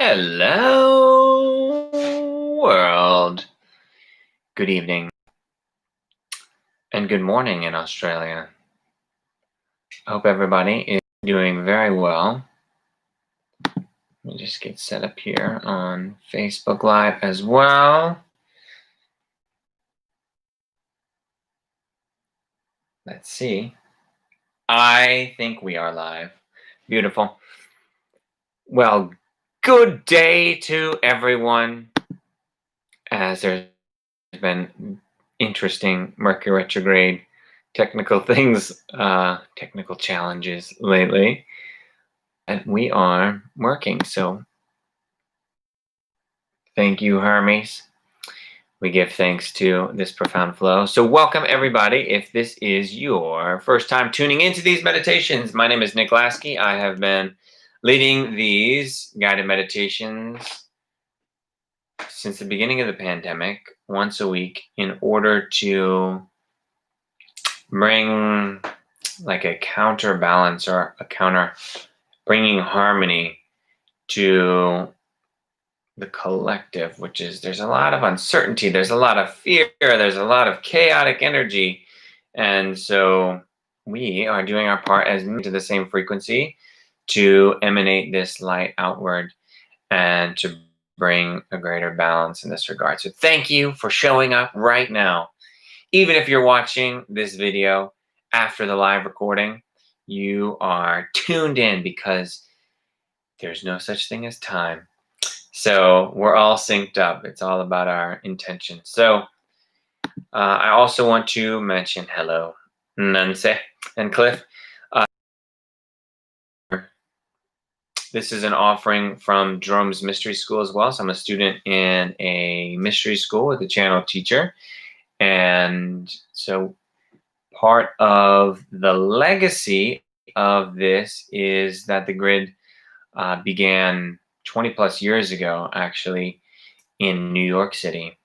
Hello, world. Good evening and good morning in Australia. I hope everybody is doing very well. Let me just get set up here on Facebook Live as well. Let's see. I think we are live. Beautiful. Well, good day to everyone. As there's been interesting Mercury retrograde technical things, technical challenges lately. And we are working, so thank you, Hermes. We give thanks to this profound flow. So welcome, everybody. If this is your first time tuning into these meditations, my name is Nick Lasky. I have been leading these guided meditations since the beginning of the pandemic, once a week, in order to bring like a counterbalance or bringing harmony to the collective, which is there's a lot of uncertainty, there's a lot of fear, there's a lot of chaotic energy. And so we are doing our part as to the same frequency to emanate this light outward and to bring a greater balance in this regard. So thank you for showing up right now. Even if you're watching this video after the live recording, you are tuned in because there's no such thing as time. So we're all synced up. It's all about our intention. So I also want to mention hello, Nancy and Cliff. This is an offering from Jerome's Mystery School as well. So I'm a student in a mystery school with a channel teacher. And so part of the legacy of this is that the grid began 20 plus years ago, actually, in New York City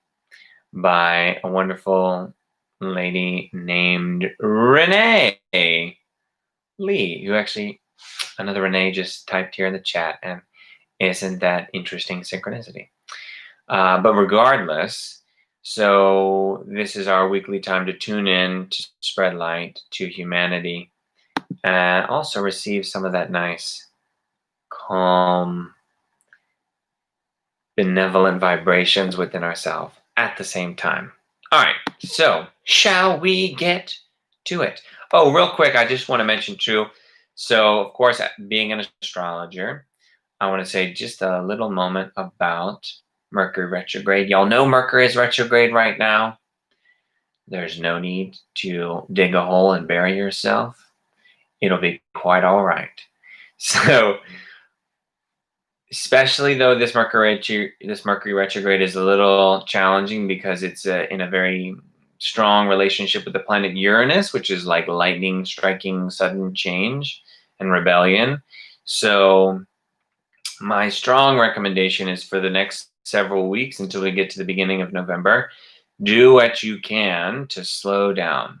by a wonderful lady named Renee Lee, who actually, another Renee just typed here in the chat, and isn't that interesting synchronicity? But regardless, so this is our weekly time to tune in, to spread light to humanity, and also receive some of that nice, calm, benevolent vibrations within ourselves at the same time. All right, so shall we get to it? Oh, real quick, I just want to mention too. So, of course, being an astrologer, I want to say just a little moment about Mercury retrograde. Y'all know Mercury is retrograde right now. There's no need to dig a hole and bury yourself. It'll be quite all right. So, especially though this Mercury retrograde is a little challenging because it's in a very strong relationship with the planet Uranus, which is like lightning striking sudden change and rebellion. So my strong recommendation is for the next several weeks until we get to the beginning of November, do what you can to slow down.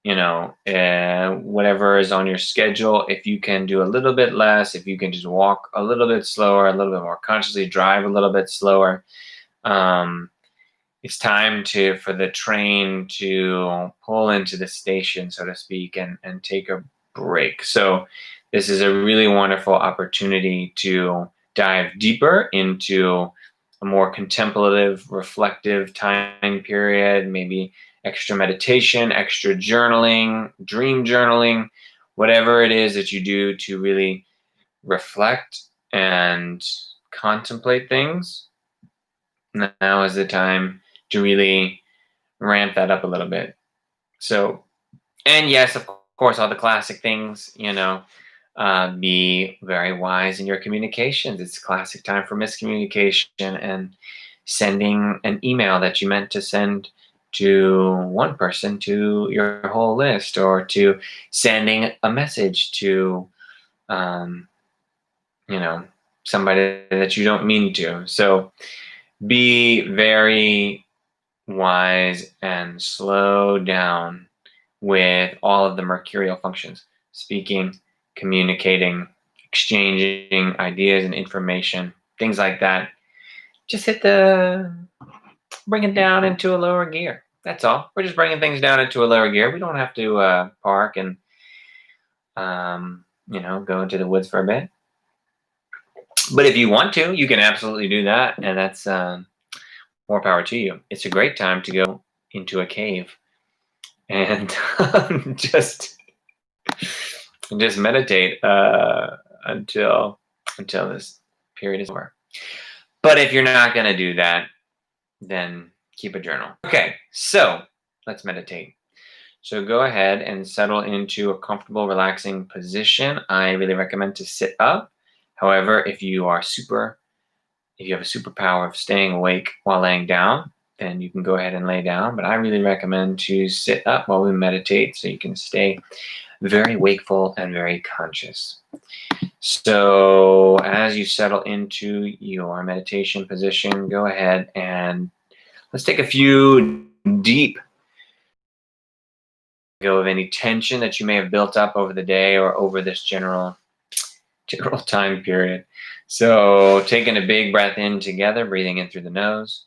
Whatever is on your schedule, if you can do a little bit less, if you can just walk a little bit slower, a little bit more consciously, drive a little bit slower. It's time for the train to pull into the station, so to speak, and take a break. So this is a really wonderful opportunity to dive deeper into a more contemplative, reflective time period, maybe extra meditation, extra journaling, dream journaling, whatever it is that you do to really reflect and contemplate things. Now is the time to really ramp that up a little bit. So, and yes, of course, all the classic things, be very wise in your communications. It's classic time for miscommunication and sending an email that you meant to send to one person to your whole list, or to sending a message to, somebody that you don't mean to. So be very wise and slow down with all of the mercurial functions: speaking, communicating, exchanging ideas and information, things like that. Just bring it down into a lower gear. That's all. We're just bringing things down into a lower gear. We don't have to park and go into the woods for a bit. But if you want to, you can absolutely do that, and that's more power to you. It's a great time to go into a cave and just meditate until this period is over. But if you're not going to do that, then keep a journal. Okay, so let's meditate. So go ahead and settle into a comfortable, relaxing position. I really recommend to sit up. However, if you have a superpower of staying awake while laying down, then you can go ahead and lay down. But I really recommend to sit up while we meditate so you can stay very wakeful and very conscious. So as you settle into your meditation position, go ahead and let's take a few deep go of any tension that you may have built up over the day or over this general time period. So taking a big breath in together, breathing in through the nose,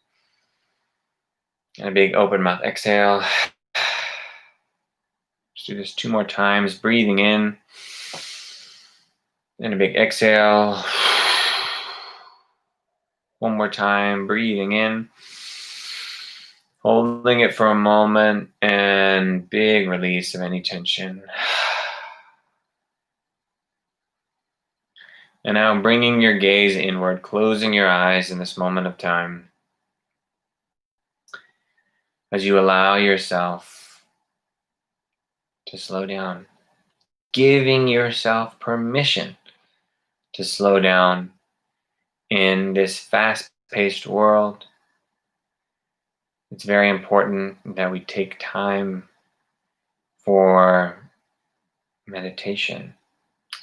and a big open mouth exhale. Let's do this 2 more times, breathing in, and a big exhale. 1 more time, breathing in, holding it for a moment, and big release of any tension. And now bringing your gaze inward, closing your eyes in this moment of time as you allow yourself to slow down, giving yourself permission to slow down in this fast-paced world. It's very important that we take time for meditation,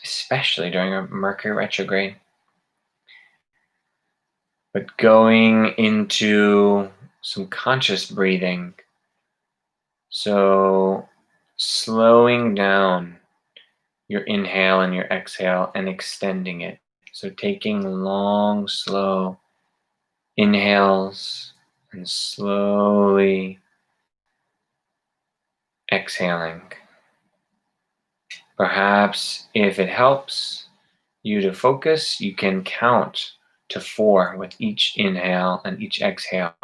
especially during a Mercury retrograde. But going into some conscious breathing, so slowing down your inhale and your exhale and extending it. So taking long, slow inhales and slowly exhaling. Perhaps if it helps you to focus, you can count to 4 with each inhale and each exhale.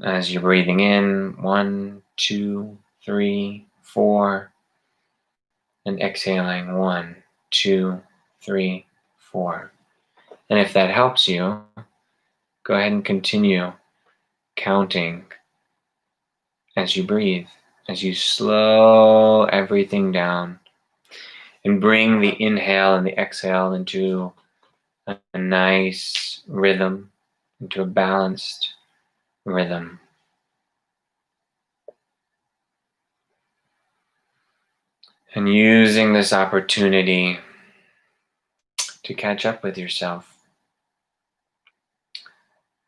As you're breathing in, 1, 2, 3, 4, and exhaling 1, 2, 3, 4. And if that helps you, go ahead and continue counting as you breathe, as you slow everything down and bring the inhale and the exhale into a nice rhythm, into a balanced rhythm. And using this opportunity to catch up with yourself,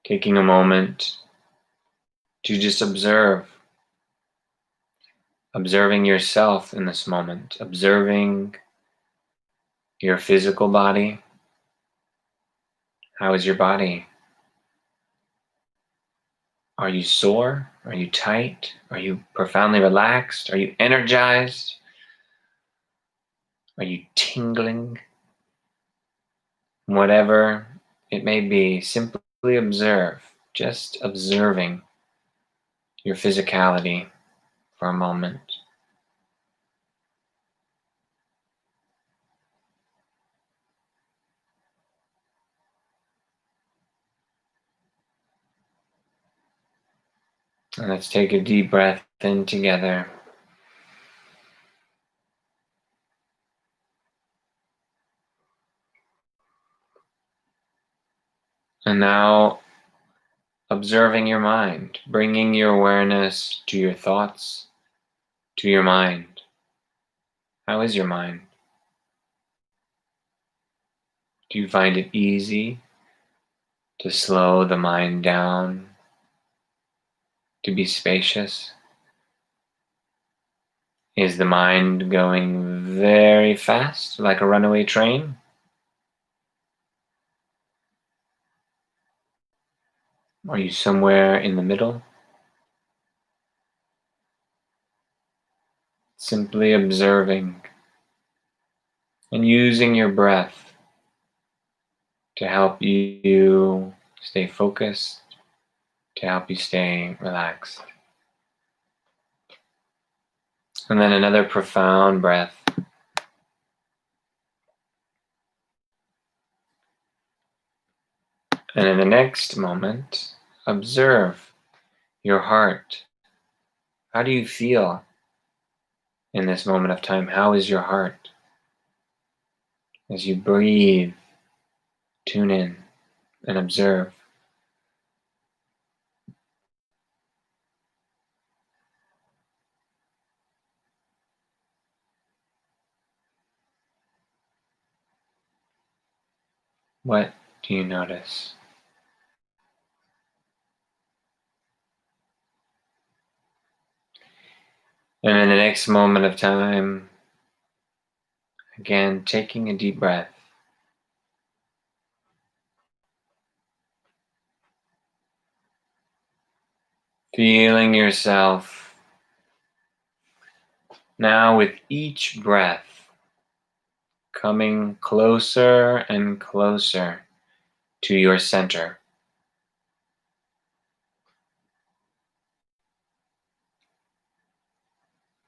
taking a moment to just observing yourself in this moment, observing your physical body. How is your body? Are you sore? Are you tight? Are you profoundly relaxed? Are you energized? Are you tingling? Whatever it may be, simply observe, just observing your physicality for a moment. And let's take a deep breath in together. And now observing your mind, bringing your awareness to your thoughts, to your mind. How is your mind? Do you find it easy to slow the mind down, to be spacious? Is the mind going very fast, like a runaway train? Are you somewhere in the middle? Simply observing and using your breath to help you stay focused, to help you stay relaxed. And then another profound breath. And in the next moment, observe your heart. How do you feel in this moment of time? How is your heart? As you breathe, tune in and observe. What do you notice? And in the next moment of time, again, taking a deep breath. Feeling yourself now with each breath coming closer and closer to your center.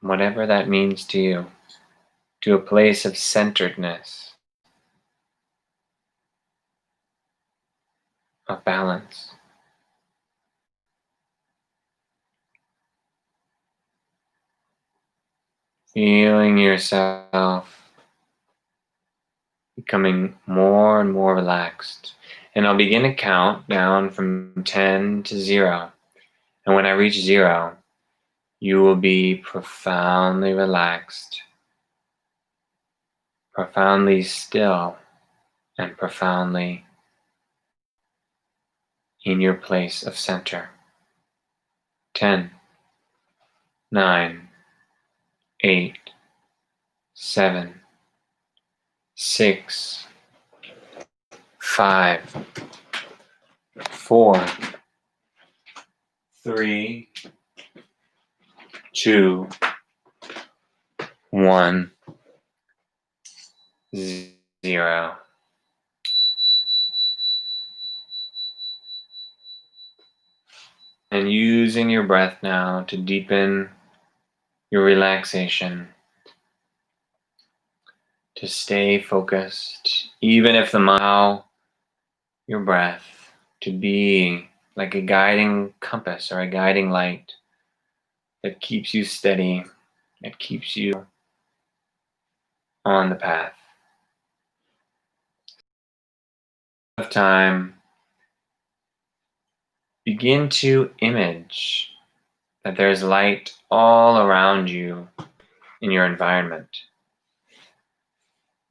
Whatever that means to you, to a place of centeredness, of balance. Feeling yourself becoming more and more relaxed. And I'll begin to count down from 10 to 0. And when I reach 0, you will be profoundly relaxed, profoundly still, and profoundly in your place of center. 10, 9, 8, 7, 6, 5, 4, 3, 2, 1, 0. And using your breath now to deepen your relaxation, to stay focused, even if allow your breath to be like a guiding compass or a guiding light that keeps you steady, that keeps you on the path. Of time, begin to image that there's light all around you in your environment.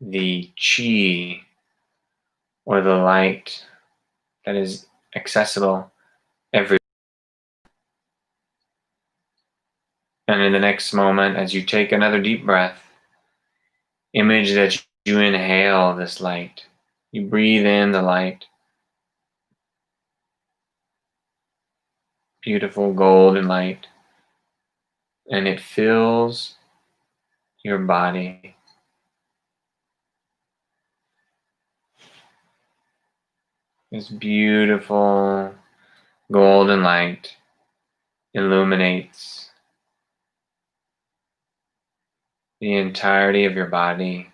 The chi, or the light that is accessible everywhere. And in the next moment, as you take another deep breath, image that you inhale this light. You breathe in the light. Beautiful golden light. And it fills your body. This beautiful golden light illuminates the entirety of your body.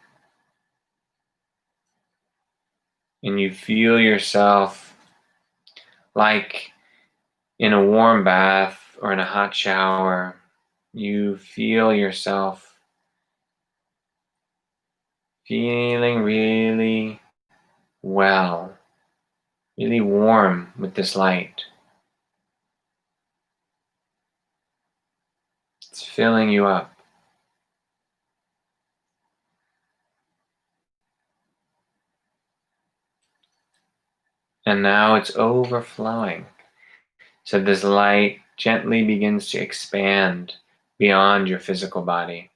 And you feel yourself like in a warm bath or in a hot shower. You feel yourself feeling really well, really warm with this light. It's filling you up. And now it's overflowing. So this light gently begins to expand beyond your physical body.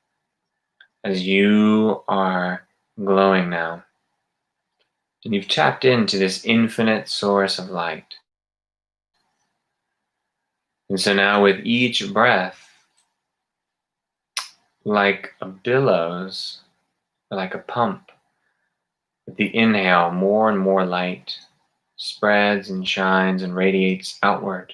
as you are glowing now. And you've tapped into this infinite source of light. And so now with each breath, like a billows, or like a pump, with the inhale, more and more light spreads and shines and radiates outward.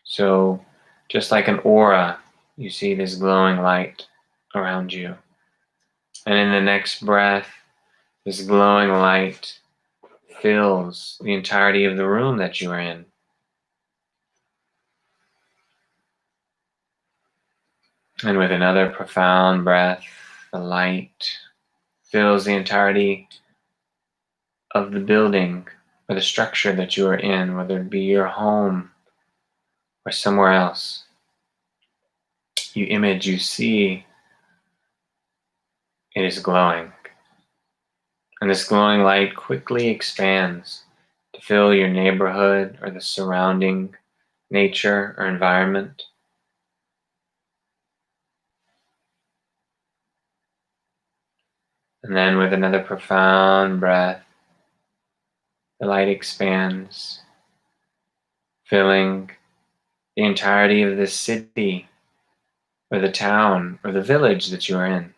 So just like an aura, you see this glowing light around you. And in the next breath, this glowing light fills the entirety of the room that you are in. And with another profound breath, the light fills the entirety of the building or the structure that you are in, whether it be your home or somewhere else. You image, you see, it is glowing. And this glowing light quickly expands to fill your neighborhood or the surrounding nature or environment. And then with another profound breath, the light expands, filling the entirety of the city or the town or the village that you are in.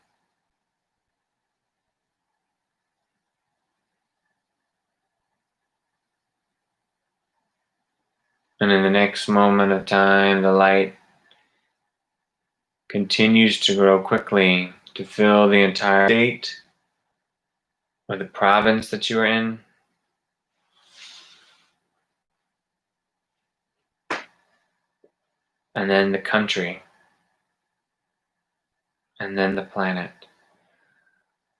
And in the next moment of time, the light continues to grow quickly to fill the entire state or the province that you are in. And then the country. And then the planet.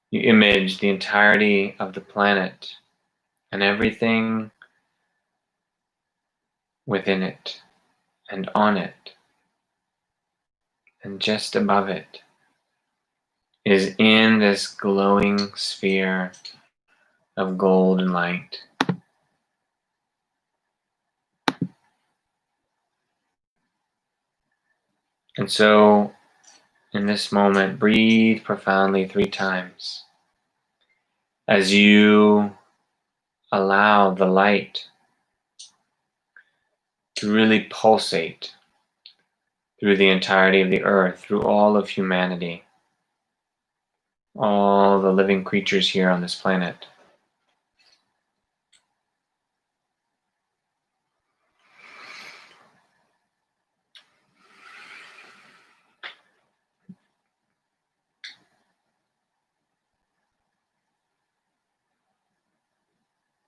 You image the entirety of the planet and everything within it and on it and just above it is in this glowing sphere of gold and light. And so in this moment, breathe profoundly 3 times as you allow the light to really pulsate through the entirety of the earth, through all of humanity, all the living creatures here on this planet.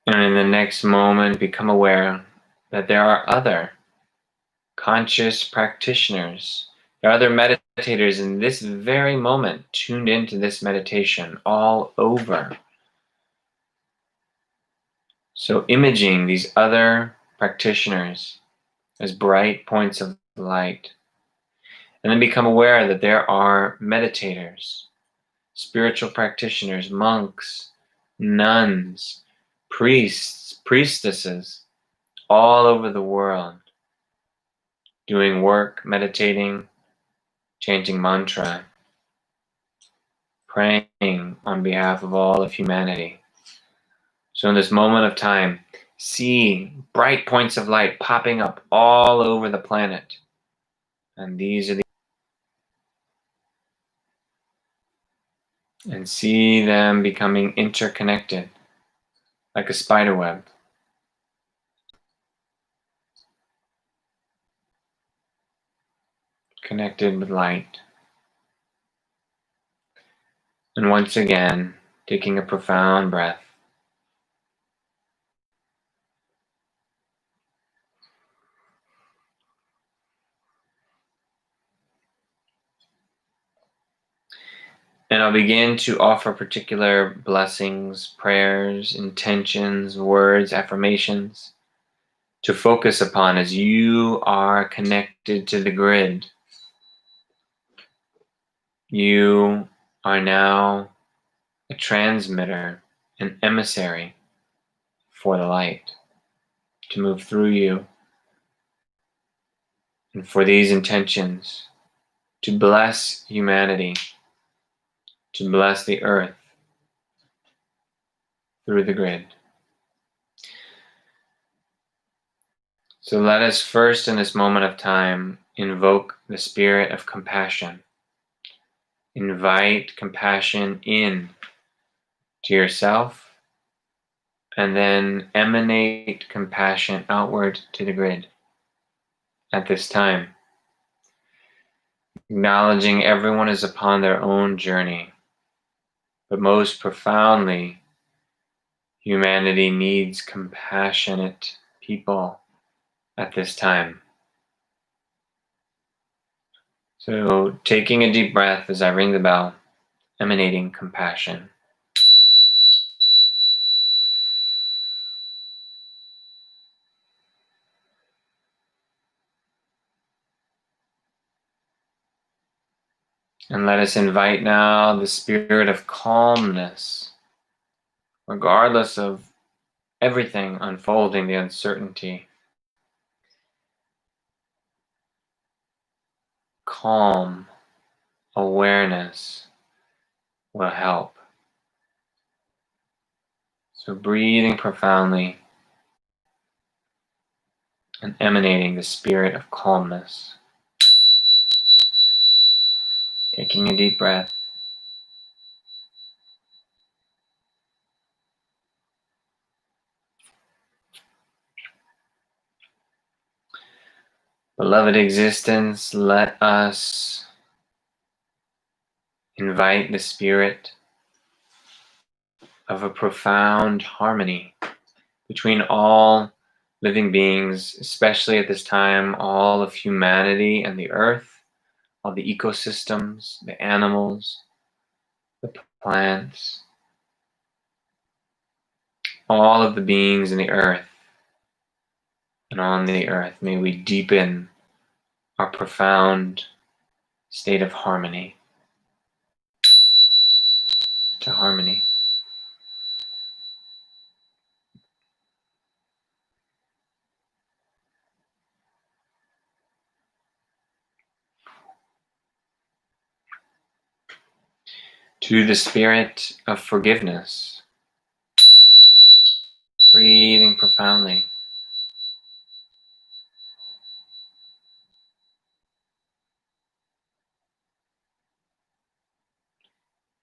And in the next moment, become aware that there are other conscious practitioners. There are other meditators in this very moment tuned into this meditation all over. So imaging these other practitioners as bright points of light. And then become aware that there are meditators, spiritual practitioners, monks, nuns, priests, priestesses, all over the world, doing work, meditating, chanting mantra, praying on behalf of all of humanity. So in this moment of time, see bright points of light popping up all over the planet. And these are the and see them becoming interconnected like a spider web. Connected with light. And once again, taking a profound breath. And I'll begin to offer particular blessings, prayers, intentions, words, affirmations to focus upon as you are connected to the grid. You are now a transmitter, an emissary for the light to move through you. And for these intentions, to bless humanity, to bless the earth through the grid. So let us first in this moment of time invoke the spirit of compassion. Invite compassion in to yourself and then emanate compassion outward to the grid at this time. Acknowledging everyone is upon their own journey, but most profoundly, humanity needs compassionate people at this time. So taking a deep breath as I ring the bell, emanating compassion. And let us invite now the spirit of calmness, regardless of everything unfolding, the uncertainty. Calm awareness will help. So breathing profoundly and emanating the spirit of calmness. Taking a deep breath. Beloved existence, let us invite the spirit of a profound harmony between all living beings, especially at this time, all of humanity and the earth, all the ecosystems, the animals, the plants, all of the beings in the earth and on the earth. May we deepen our profound state of harmony to harmony. To the spirit of forgiveness, breathing profoundly.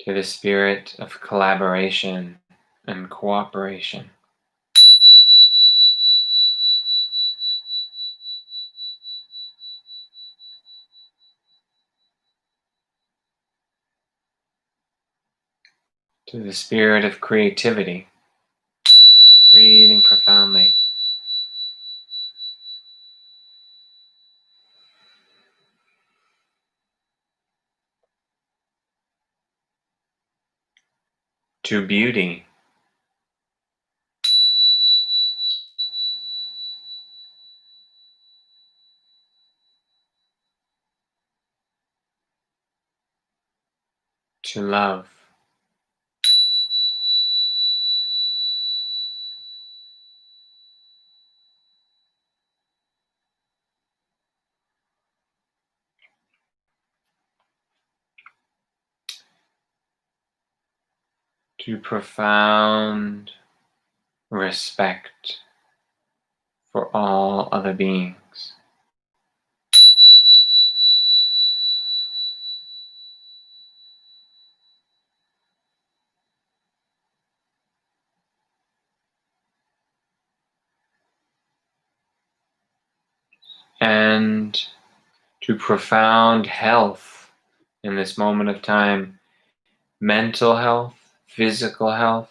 To the spirit of collaboration and cooperation. To the spirit of creativity, breathing profoundly. To beauty, to love, to profound respect for all other beings. And to profound health in this moment of time, mental health, physical health,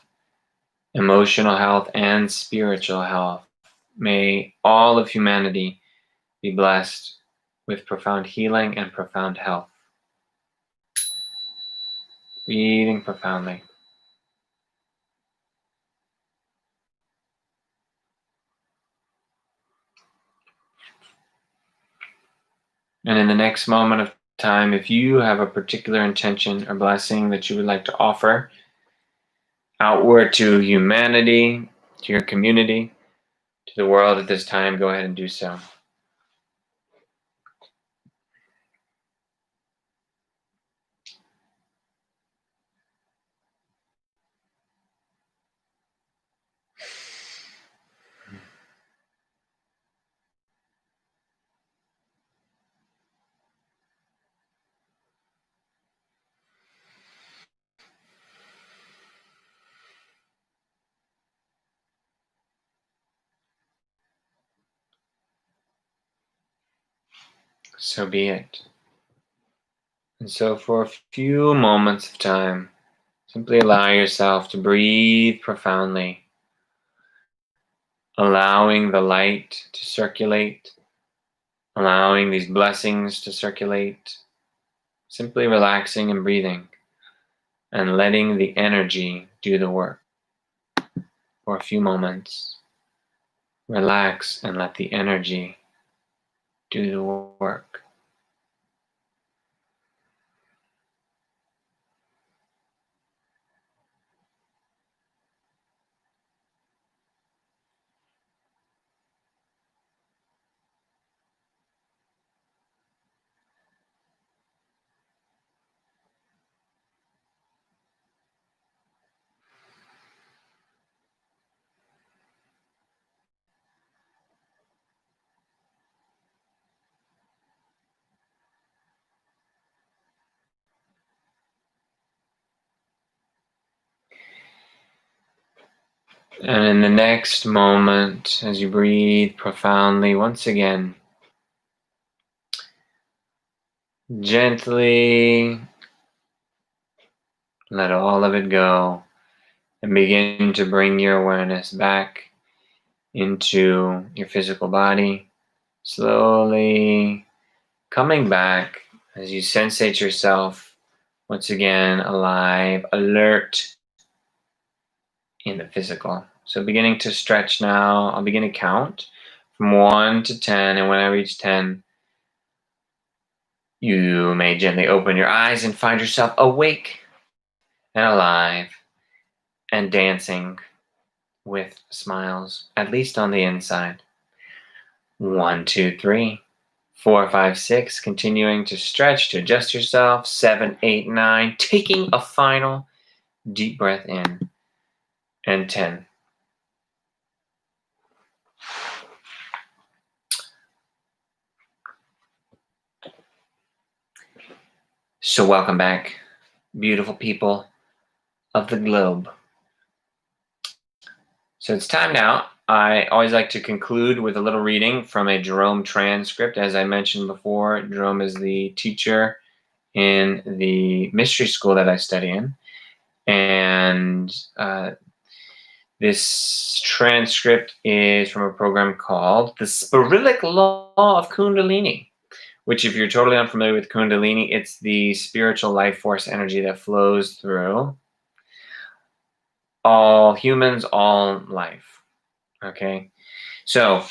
emotional health, and spiritual health. May all of humanity be blessed with profound healing and profound health. Breathing profoundly. And in the next moment of time, if you have a particular intention or blessing that you would like to offer outward to humanity, to your community, to the world at this time, go ahead and do so. so be it. And so for a few moments of time, simply allow yourself to breathe profoundly, allowing the light to circulate, allowing these blessings to circulate, simply relaxing and breathing, and letting the energy do the work. For a few moments, relax and let the energy do the work. And in the next moment, as you breathe profoundly, once again, gently let all of it go and begin to bring your awareness back into your physical body, slowly coming back as you sensate yourself once again alive, alert in the physical. So beginning to stretch now, I'll begin to count from 1 to 10, and when I reach 10, you may gently open your eyes and find yourself awake and alive and dancing with smiles, at least on the inside. 1, 2, 3, 4, 5, 6, continuing to stretch to adjust yourself. 7, 8, 9, taking a final deep breath in, and 10. So welcome back, beautiful people of the globe. So it's time now. I always like to conclude with a little reading from a Jerome transcript. As I mentioned before, Jerome is the teacher in the mystery school that I study in. And this transcript is from a program called The Spirilic Law of Kundalini, which, if you're totally unfamiliar with Kundalini, it's the spiritual life force energy that flows through all humans, all life. Okay, so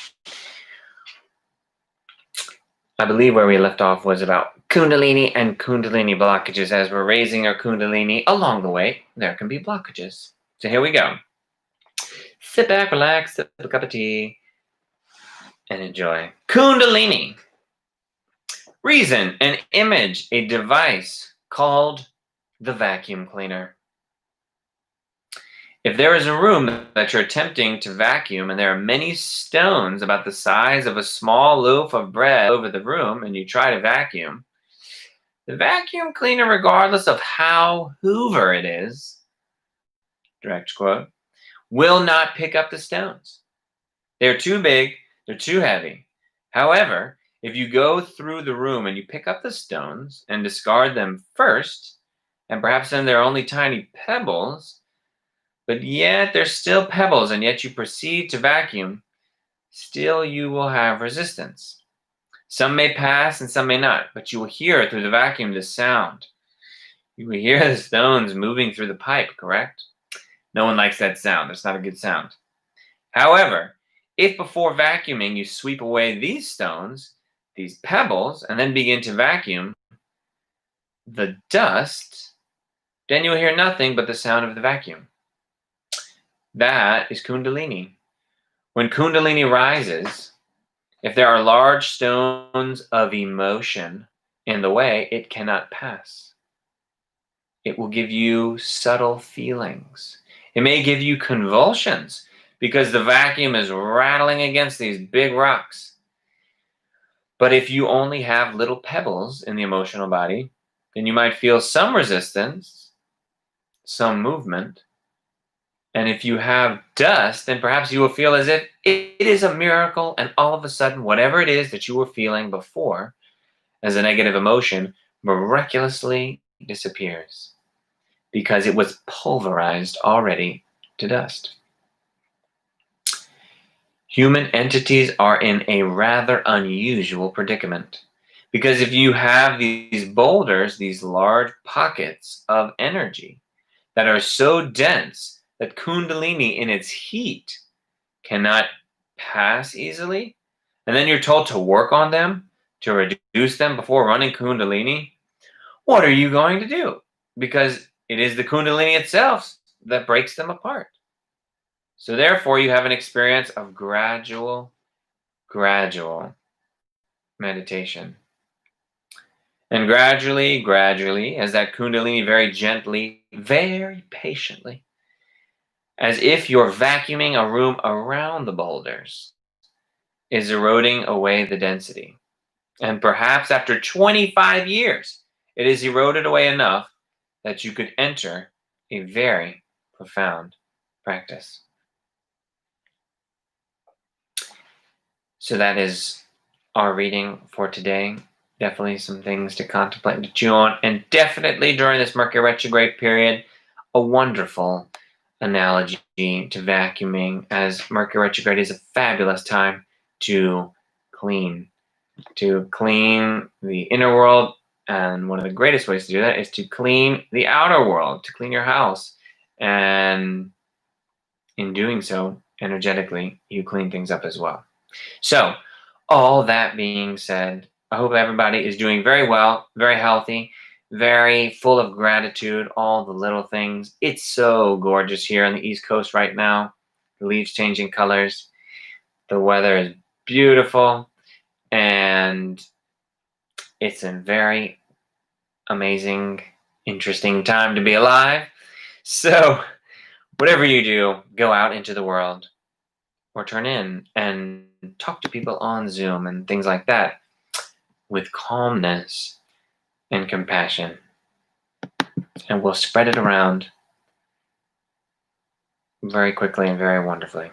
I believe where we left off was about Kundalini and Kundalini blockages. As we're raising our Kundalini along the way, there can be blockages. So here we go. Sit back, relax, sip a cup of tea, and enjoy. Kundalini. Reason, an image, a device called the vacuum cleaner. If there is a room that you're attempting to vacuum and there are many stones about the size of a small loaf of bread over the room and you try to vacuum, the vacuum cleaner, regardless of how Hoover it is, direct quote, will not pick up the stones. They're too big, they're too heavy. However, if you go through the room and you pick up the stones and discard them first, and perhaps then they're only tiny pebbles, but yet they're still pebbles, and yet you proceed to vacuum, still you will have resistance. Some may pass and some may not, but you will hear through the vacuum this sound. You will hear the stones moving through the pipe, correct? No one likes that sound. That's not a good sound. However, if before vacuuming you sweep away these stones, these pebbles, and then begin to vacuum the dust, then you'll hear nothing but the sound of the vacuum. That is Kundalini. When Kundalini rises, if there are large stones of emotion in the way, it cannot pass. It will give you subtle feelings. It may give you convulsions because the vacuum is rattling against these big rocks. But if you only have little pebbles in the emotional body, then you might feel some resistance, some movement. And if you have dust, then perhaps you will feel as if it is a miracle, and all of a sudden, whatever it is that you were feeling before as a negative emotion miraculously disappears because it was pulverized already to dust. Human entities are in a rather unusual predicament because if you have these boulders, these large pockets of energy that are so dense that Kundalini in its heat cannot pass easily, and then you're told to work on them, to reduce them before running Kundalini, what are you going to do? Because it is the Kundalini itself that breaks them apart. So therefore, you have an experience of gradual meditation. And gradually, as that Kundalini very gently, very patiently, as if you're vacuuming a room around the boulders, is eroding away the density. And perhaps after 25 years, it is eroded away enough that you could enter a very profound practice. So that is our reading for today. Definitely some things to contemplate and to chew on. And definitely during this Mercury retrograde period, a wonderful analogy to vacuuming, as Mercury retrograde is a fabulous time to clean the inner world. And one of the greatest ways to do that is to clean the outer world, to clean your house. And in doing so, energetically, you clean things up as well. So, all that being said, I hope everybody is doing very well, very healthy, very full of gratitude, all the little things. It's so gorgeous here on the East Coast right now. The leaves changing colors. The weather is beautiful. And it's a very amazing, interesting time to be alive. So, whatever you do, go out into the world or turn in and talk to people on Zoom and things like that with calmness and compassion. And we'll spread it around very quickly and very wonderfully.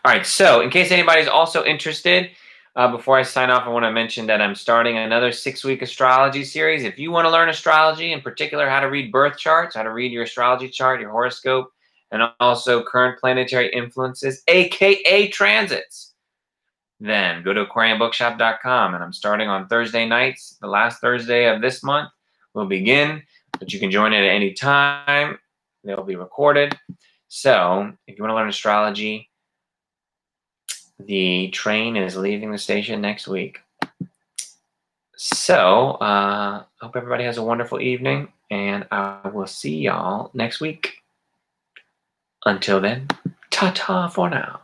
All right, so in case anybody's also interested, before I sign off, I want to mention that I'm starting another 6-week astrology series. If you want to learn astrology, in particular how to read birth charts, how to read your astrology chart, your horoscope, and also current planetary influences, aka transits, then go to aquarianbookshop.com. And I'm starting on Thursday nights. The last Thursday of this month will begin, but you can join it at any time. They'll be recorded. So if you want to learn astrology, the train is leaving the station next week. So I hope everybody has a wonderful evening, and I will see y'all next week. Until then, ta-ta for now.